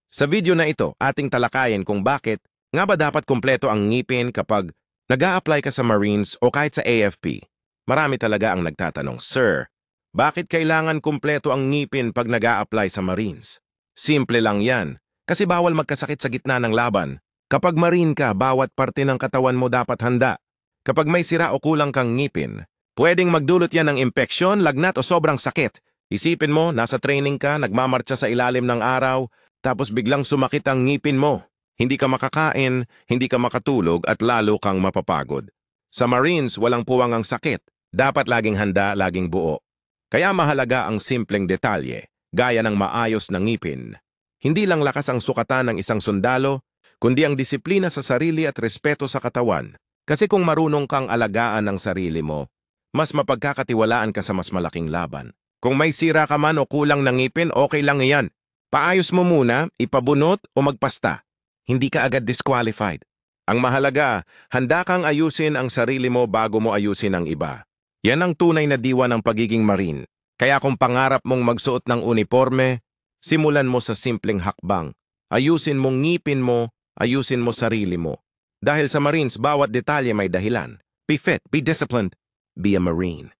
Sa video na ito, ating talakayin kung bakit nga ba dapat kumpleto ang ngipin kapag nag-a-apply ka sa Marines o kahit sa AFP. Marami talaga ang nagtatanong, Sir, bakit kailangan kumpleto ang ngipin pag nag-a-apply sa Marines? Simple lang yan, kasi bawal magkasakit sa gitna ng laban. Kapag Marine ka, bawat parte ng katawan mo dapat handa. Kapag may sira o kulang kang ngipin, pwedeng magdulot yan ng impeksyon, lagnat o sobrang sakit. Isipin mo, nasa training ka, nagmamartsa sa ilalim ng araw, tapos biglang sumakit ang ngipin mo. Hindi ka makakain, hindi ka makatulog at lalo kang mapapagod. Sa Marines, walang puwang ang sakit. Dapat laging handa, laging buo. Kaya mahalaga ang simpleng detalye, gaya ng maayos na ngipin. Hindi lang lakas ang sukatan ng isang sundalo, kundi ang disiplina sa sarili at respeto sa katawan. Kasi kung marunong kang alagaan ang sarili mo, mas mapagkakatiwalaan ka sa mas malaking laban. Kung may sira ka man o kulang ng ngipin, okay lang iyan. Paayos mo muna, ipabunot o magpasta. Hindi ka agad disqualified. Ang mahalaga, handa kang ayusin ang sarili mo bago mo ayusin ang iba. Yan ang tunay na diwa ng pagiging Marine. Kaya kung pangarap mong magsuot ng uniforme, simulan mo sa simpleng hakbang. Ayusin mong ngipin mo, ayusin mo sarili mo. Dahil sa Marines, bawat detalye may dahilan. Be fit, be disciplined, be a Marine.